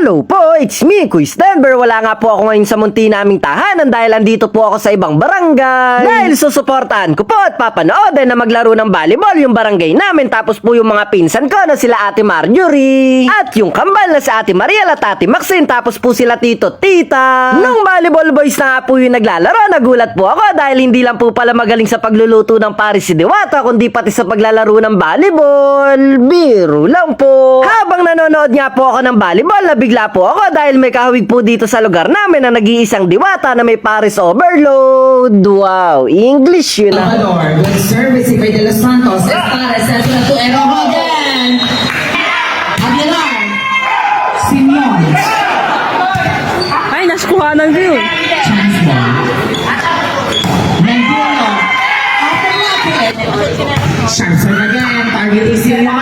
Hello po, it's me, Quiz Denver. Wala nga po ako ngayon sa munti naming tahanan dahil andito po ako sa ibang barangay. Dahil susuportahan ko po at papanoodin na maglaro ng volleyball yung barangay namin. Tapos po yung mga pinsan ko na sila Ate Marjorie at yung kambal na si Ate Mariel at Ate Maxine. Tapos po sila Tito at Tita. Nung volleyball boys na nga po yung naglalaro, nagulat po ako dahil hindi lang po pala magaling sa pagluluto ng pares si Diwata, kundi pati sa paglalaro ng volleyball. Biro lang po. Habang nanonood nga po ako ng volleyball, nabigla po ako dahil may kahawig po dito sa lugar namin na nag-iisang Diwata na may pares overload. Wow, English yun ah. Salvador, good service si Fede Los Santos. Estares, Cesar Tuero Hogan. Aguilar. Simeon. Ay, naskuha ng view. Chancellor. Mengulo. Automatic. Chancellor again. Target is Simeon.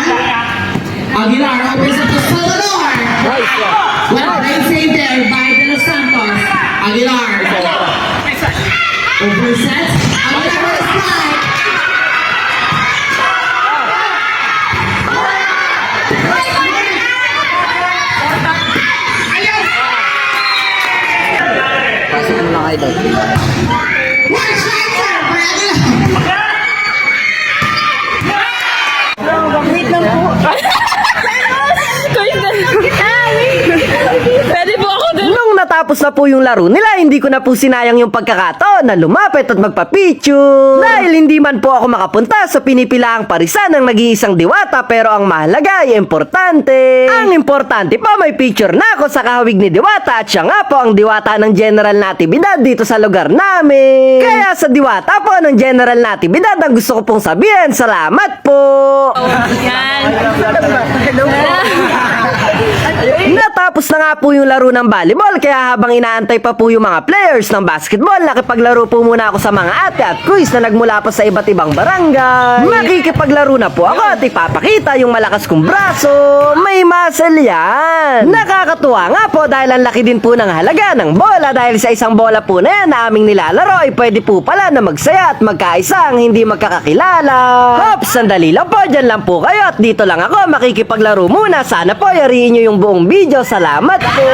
Aguilar opens up to Salvador. Well, great save there by De Los Santos. Aguilar. Overset. Aguilar with a strike. Pasok mo lang kayo doon. One striker for Aguilar. Wait lang po. Pwede po ako dun. Nung natapos na po yung laro nila, hindi ko na po sinayang yung pagkakataon na lumapit at magpa-picture. Dahil hindi man po ako makapunta sa pinipilaang parisan ng nag-iisang Diwata, pero ang mahalaga ay importante. Ang importante po, may picture na ako sa kahawig ni Diwata at siya nga po ang Diwata ng General Natividad dito sa lugar namin. Kaya sa Diwata po ng General Natividad, ang gusto ko pong sabihin, salamat po. Yan. Natapos na nga po yung laro ng volleyball, kaya habang inaantay pa po yung mga players ng basketball, nakipaglaro po muna ako sa mga ate at quiz na nagmula pa sa iba't ibang barangay. Makikipaglaro na po ako at ipapakita yung malakas kong braso. May muscle yan. Nakakatuwa nga po dahil ang laki din po ng halaga ng bola, dahil sa isang bola po na yan na aming nilalaro ay pwede po pala na magsaya at magkaisa ang hindi magkakakilala. Hops, sandali lang po, dyan lang po kayo at dito lang ako makikipaglaro muna. Sana po yariin nyo yung buong video. Salamat po.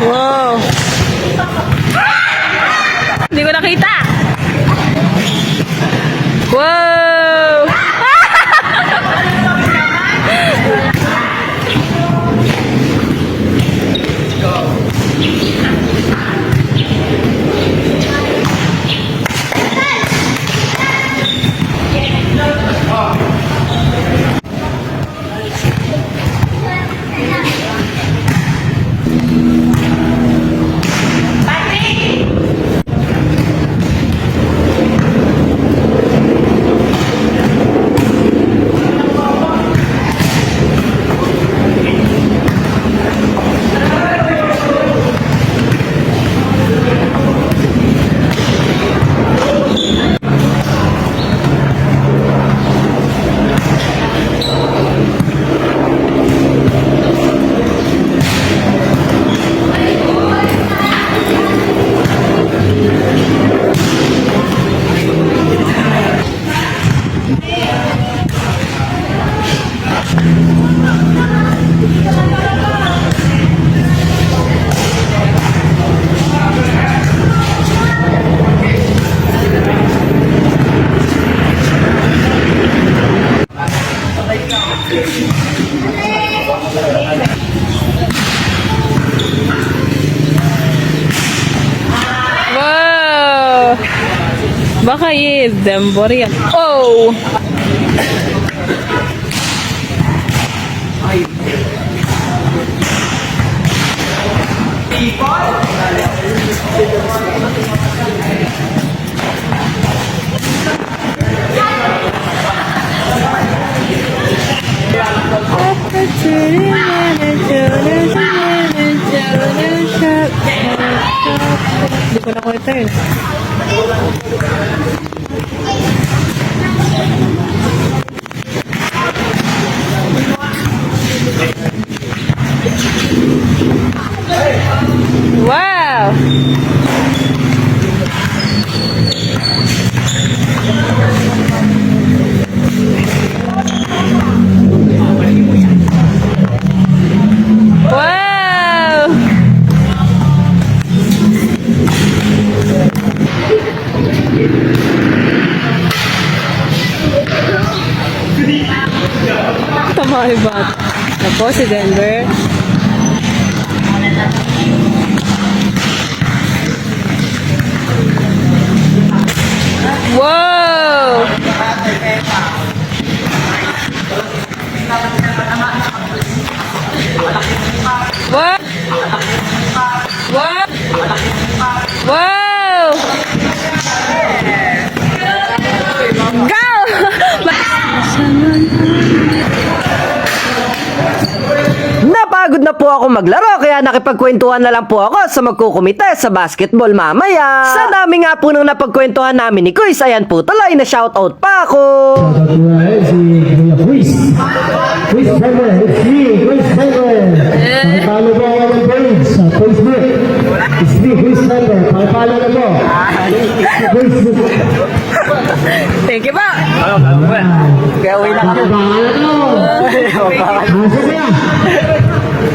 Wow. Hindi ko nakita. Wow. Wow. Baka Dembor yan. Oh. Hindi ko nakita eh. Wow! Mga bat. Ako si Denver. Wow! Wow! Wow! Wow! Go! Napagod na po ako maglaro kaya nakipagkwentuhan na lang po ako sa magkukumite sa basketball mamaya. Sa dami nga po nung napagkwentuhan namin ni Kuis, ayan po tuloy na shoutout pa ako. Shoutout si Kuya Quiz. Quiz Driver, it's me, Quiz Driver. Pakipalo mo ako ng page sa Facebook. It's me, Quiz Driver. Pakipalo na mo. Sa Facebook. Thank you po! Pakipalo na mo. Masok na.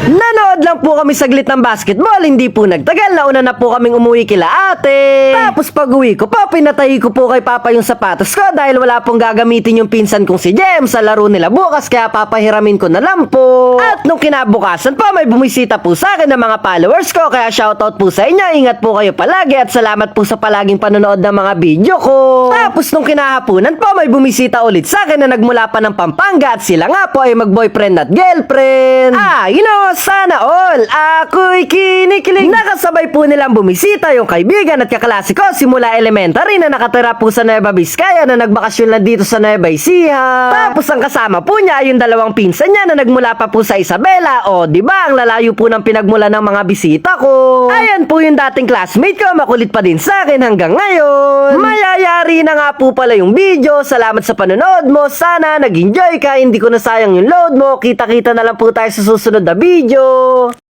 Nanood lang po kami saglit ng basketball, hindi po nagtagal, nauna na po kaming umuwi kila ate. Tapos pag uwi ko po, pinatay ko po kay papa yung sapatos ko dahil wala pong gagamitin yung pinsan kong si Jem sa laro nila bukas kaya papahiramin ko na lang po. At nung kinabukasan po, may bumisita po sa akin ng mga followers ko kaya shoutout po sa inyo, ingat po kayo palagi at salamat po sa palaging panonood ng mga video ko. Tapos nung kinahapunan po, may bumisita ulit sa akin na nagmula pa ng Pampanga at sila nga po ay mag-boyfriend at girlfriend. You know, sana all, ako'y kinikilig. Nakasabay po nilang bumisita yung kaibigan at kaklase ko simula elementary na nakatira po sa Nueva Vizcaya na nagbakasyon lang dito sa Nueva Ecija. Tapos ang kasama po niya ay yung dalawang pinsan niya na nagmula pa po sa Isabela. O, di ba ang lalayo po ng pinagmula ng mga bisita ko. Ayan po yung dating classmate ko, makulit pa din sa akin hanggang ngayon. Mayayari na nga po pala yung video. Salamat sa panonood mo. Sana nag-enjoy ka, hindi ko nasayang yung load mo. Kita-kita na lang po tayo sa susunod na video.